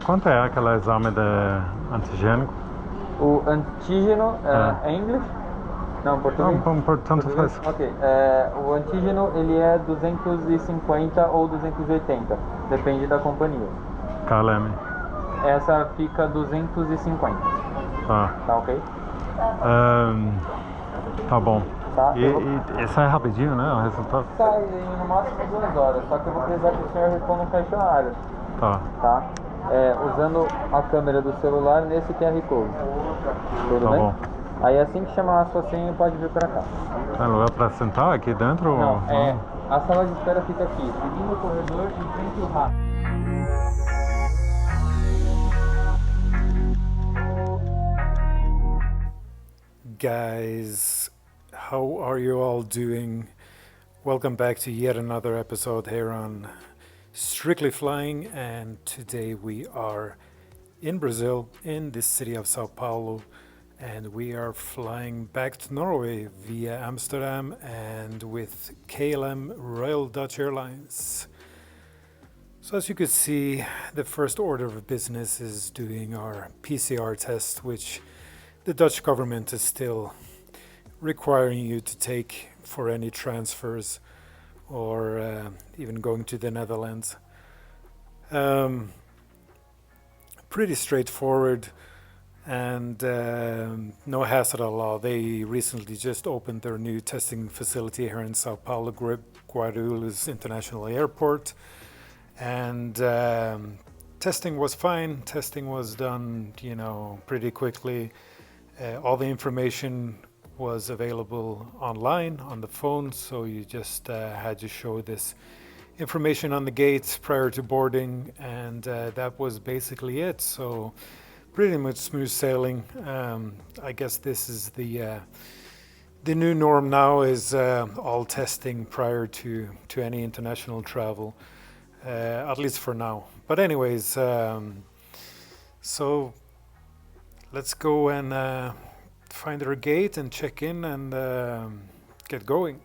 Quanto é aquele exame de antigênico? O antígeno é inglês? Não, português? Não, tanto faz. Ok, o antígeno ele é 250 ou 280, depende da companhia. KLM. Essa fica 250. Tá. Tá ok? Tá bom. Tá, e sai rapidinho, né, o resultado? Sai no máximo 2 horas, só que eu vou precisar que o senhor responda um questionário. Tá? Usando a câmera do celular nesse QR Code. Tudo bem? Bom. Aí assim que chamar a sua senha, pode vir pra cá. Tem lugar pra sentar aqui dentro? Não, a sala de espera fica aqui, seguindo o corredor e frente ao rato. Guys, how are you all doing? Welcome back to yet another episode here on Strictly Flying, and today we are in Brazil, in the city of São Paulo, and we are flying back to Norway via Amsterdam and with KLM Royal Dutch Airlines. So as you could see, the first order of business is doing our PCR test, which the Dutch government is still requiring you to take for any transfers or even going to the Netherlands. Pretty straightforward and no hassle at all. They recently just opened their new testing facility here in São Paulo, Guarulhos International Airport, and testing was fine. Testing was done, pretty quickly. All the information was available online on the phone, so you just had to show this information on the gates prior to boarding, and that was basically it. So pretty much smooth sailing. I guess this is the new norm now, is all testing prior to any international travel, at least for now. But anyways, so let's go and find our gate and check in and get going.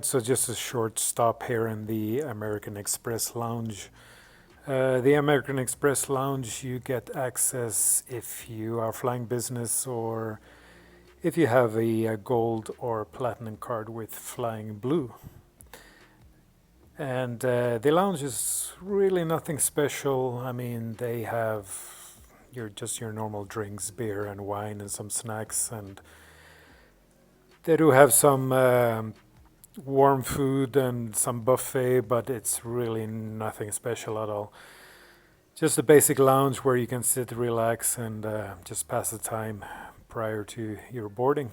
right, so just a short stop here in the American Express Lounge. The American Express Lounge, you get access if you are flying business or if you have a gold or platinum card with Flying Blue. And the lounge is really nothing special. I mean, they have your normal drinks, beer and wine and some snacks, and they do have some warm food and some buffet, but it's really nothing special at all. Just a basic lounge where you can sit, relax, and just pass the time prior to your boarding.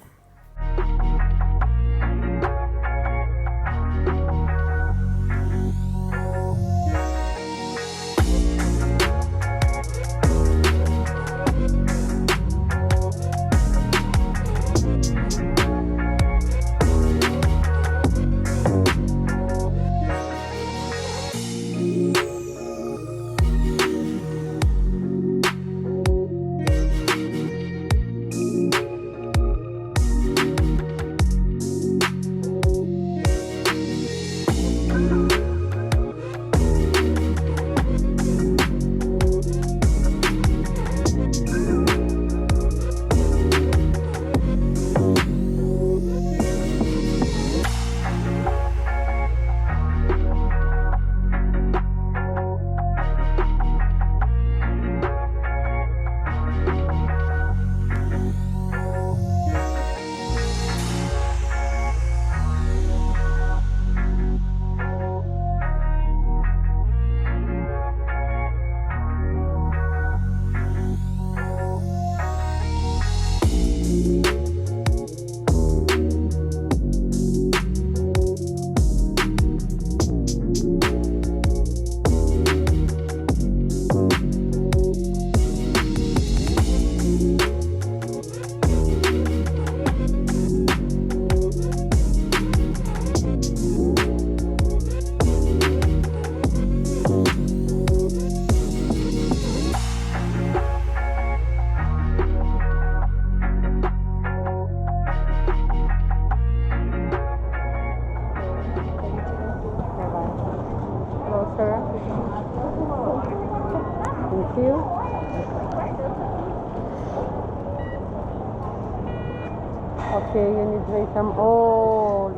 Okay, you need to wait some. Oh,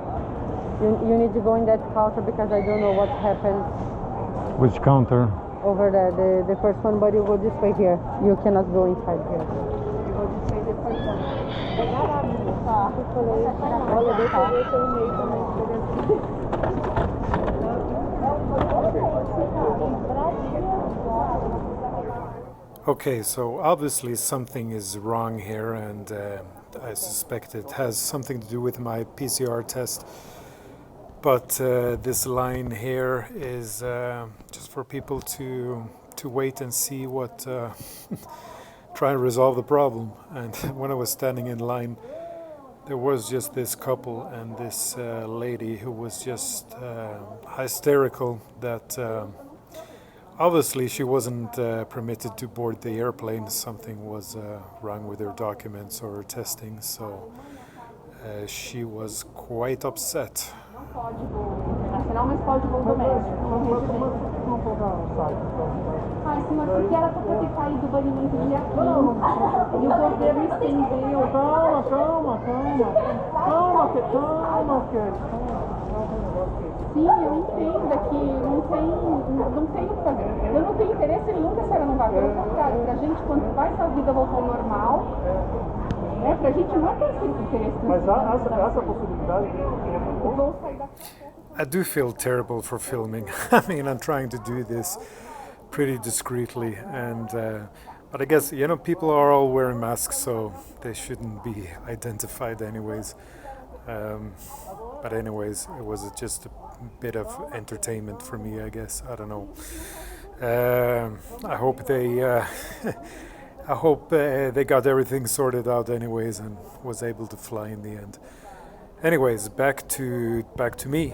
you need to go in that counter because I don't know what happened. Which counter? Over there, the first one, but you go this way here. You cannot go inside here. You go this way, the first one. Okay, so obviously something is wrong here, and I suspect it has something to do with my PCR test. But this line here is just for people to wait and see what, try and resolve the problem. And when I was standing in line, there was just this couple and this lady who was just hysterical that obviously she wasn't permitted to board the airplane. Something was wrong with her documents or her testing, so she was quite upset. Nacional, mas pode voo doméstico. Ai, senhor, porque era para ter caído o banimento dia 15 e o governo estendeu. Calma, Sim, eu entendo que não tem o que fazer. Eu não tenho interesse nenhum que a senhora não vá. Pelo contrário, pra gente, quando vai essa vida voltar ao normal, né, pra gente não é ter esse interesse. Mas há essa possibilidade de vou sair daqui. I do feel terrible for filming. I mean, I'm trying to do this pretty discreetly, and but I guess, you know, people are all wearing masks, so they shouldn't be identified anyways. But anyways, it was just a bit of entertainment for me, I guess. I don't know. I hope they got everything sorted out anyways and was able to fly in the end. Anyways, back to me.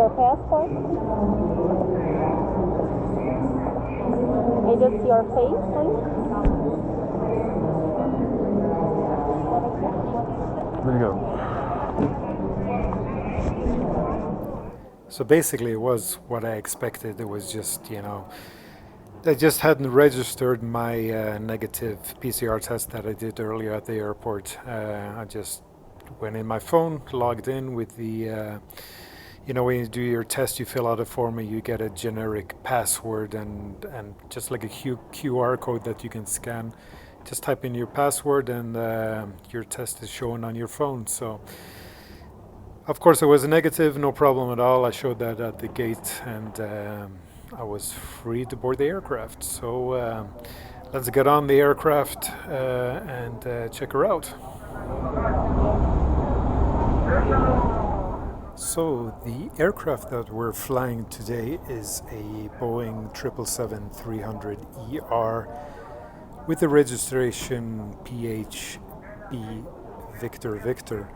your passport? And just your face, please. There you go. So basically, it was what I expected. It was just, you know, I just hadn't registered my negative PCR test that I did earlier at the airport. I just went in my phone, logged in with the, you know, when you do your test, you fill out a form and you get a generic password and just like a QR code that you can scan. Just type in your password and your test is shown on your phone. So, of course, it was a negative, no problem at all. I showed that at the gate and I was free to board the aircraft. So let's get on the aircraft and check her out. So the aircraft that we're flying today is a Boeing 777-300ER with the registration PHB Victor Victor.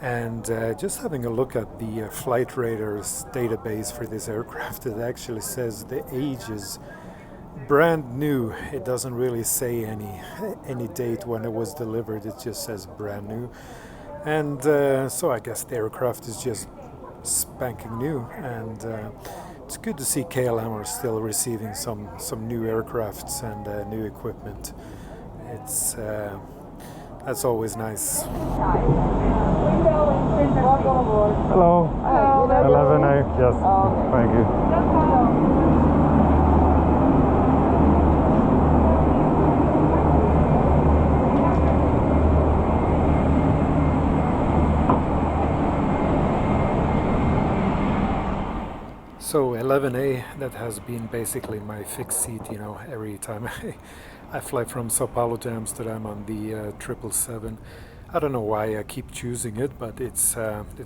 And just having a look at the flight radars database for this aircraft, it actually says the age is brand new. It doesn't really say any date when it was delivered, it just says brand new. And so I guess the aircraft is just spanking new, and it's good to see KLM are still receiving some new aircrafts and new equipment. It's that's always nice. Hello. 11A. Yes. Thank you. So 11A, that has been basically my fixed seat, you know, every time I fly from São Paulo to Amsterdam on the 777. I don't know why I keep choosing it, but it's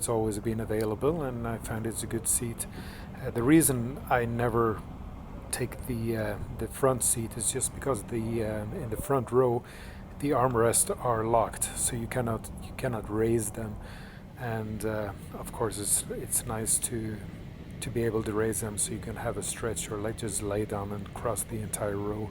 always been available, and I find it's a good seat. The reason I never take the front seat is just because in the front row the armrests are locked, so you cannot raise them, and of course it's nice to be able to raise them so you can have a stretch or like just lay down and cross the entire row.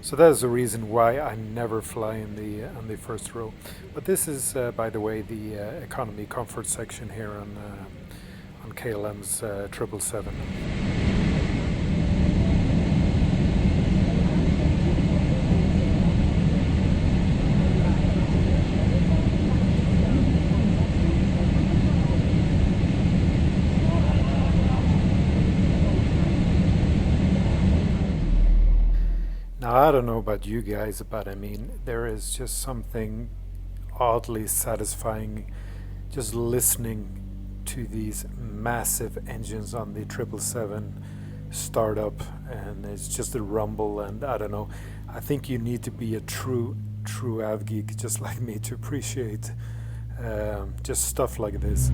So that is the reason why I never fly on the first row. But this is, by the way, the economy comfort section here on KLM's 777. Now, I don't know about you guys, but I mean, there is just something oddly satisfying just listening to these massive engines on the 777 start up, and it's just a rumble, and I don't know, I think you need to be a true av geek just like me to appreciate just stuff like this.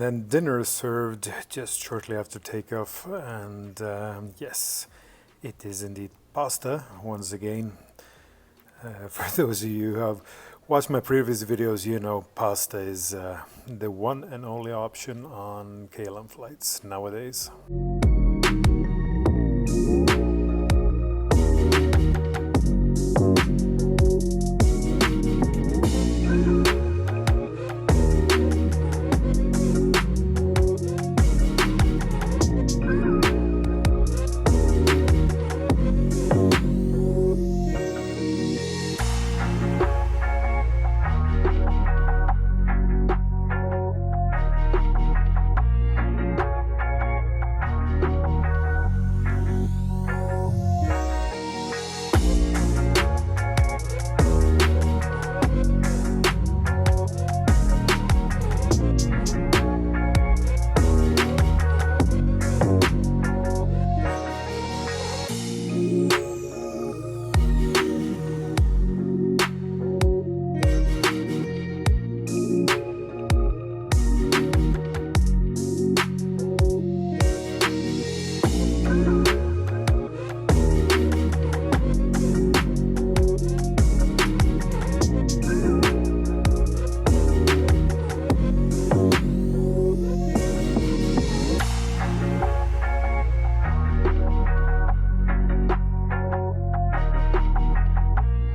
And then dinner is served just shortly after takeoff. And yes, it is indeed pasta once again. For those of you who have watched my previous videos, you know pasta is the one and only option on KLM flights nowadays.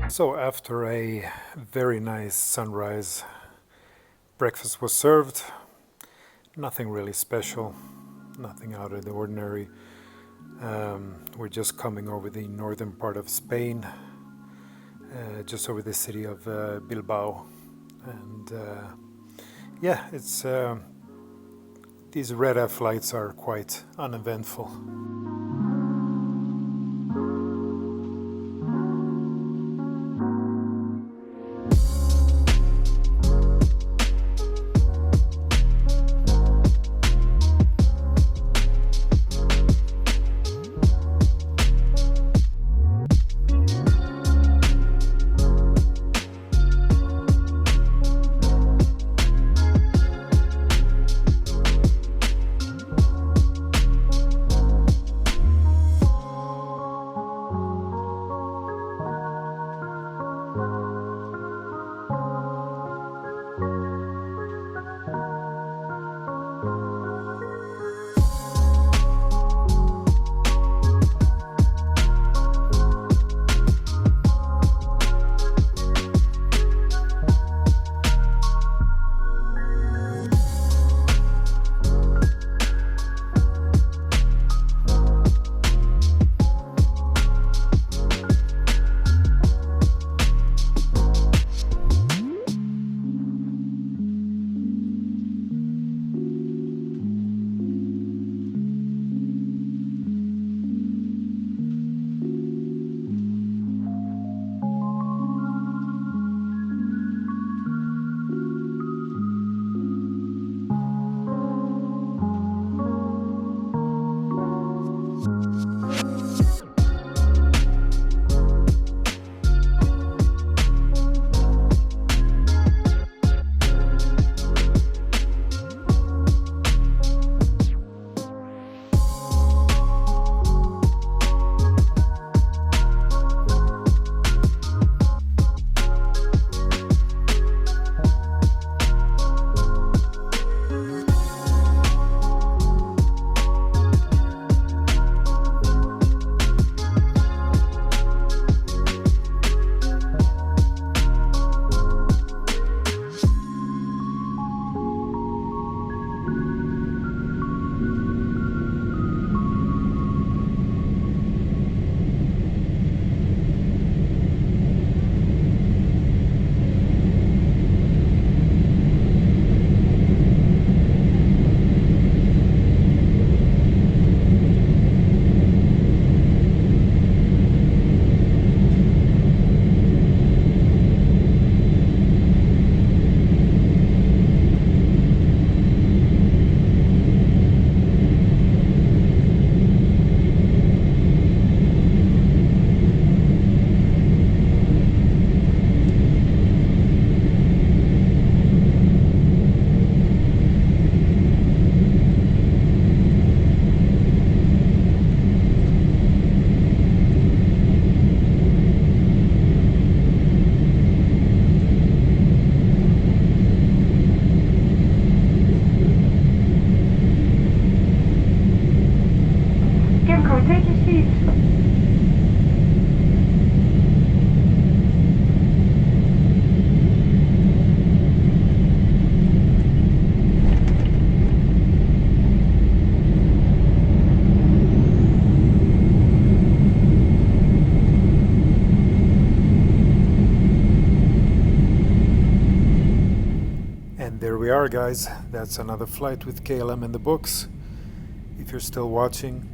So after a very nice sunrise, breakfast was served. Nothing really special, nothing out of the ordinary. We're just coming over the northern part of Spain, just over the city of Bilbao. And yeah, it's these red-eye flights are quite uneventful. are, guys. That's another flight with KLM in the books. If you're still watching,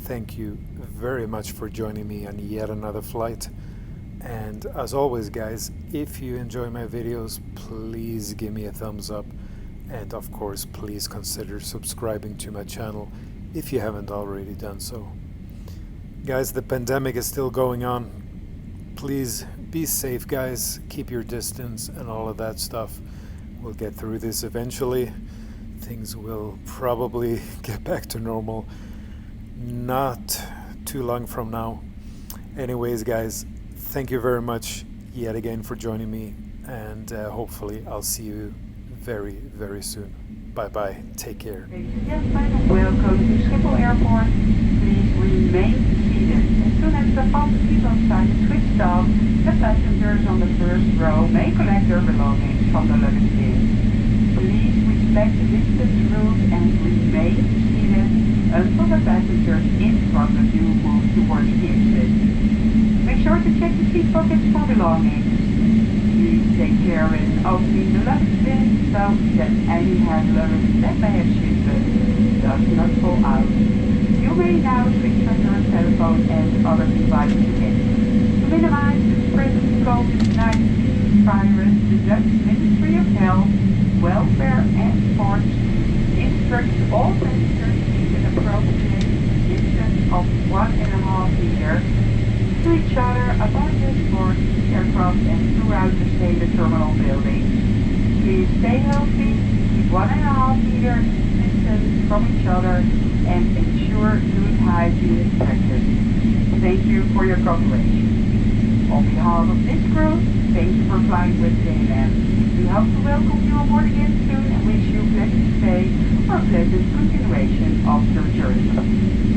thank you very much for joining me on yet another flight. And as always, guys, if you enjoy my videos, please give me a thumbs up. And of course, please consider subscribing to my channel if you haven't already done so. Guys, the pandemic is still going on. Please be safe, guys. Keep your distance and all of that stuff. We'll get through this eventually. Things will probably get back to normal not too long from now. Anyways, guys, thank you very much yet again for joining me, and hopefully I'll see you very, very soon. Bye-bye. Take care. Welcome to Schiphol Airport. Please remain seated. As soon as the fasten seatbelt sign is switched off, the passengers on the first row may collect their belongings from the luggage bin. Please respect the distance rules and remain seated until the passengers in front of you move towards the exit. Make sure to check the seat pockets for belongings. Please take care in opening the luggage bin so that any hand luggage that may have shifted does not fall out. You may now switch on your telephone and other devices again. To minimize the spread of COVID-19 virus, the Dutch Ministry of Health, Welfare and Sports instructs all passengers to keep an appropriate distance of 1.5 meters to each other above the board, aircraft and throughout the Steden terminal building. Please stay healthy, keep 1.5 meters distance from each other, and ensure good hygiene practice. Thank you for your cooperation. On behalf of this crew, thank you for flying with KLM. We hope to welcome you aboard again soon and wish you a pleasant stay or a pleasant continuation of your journey.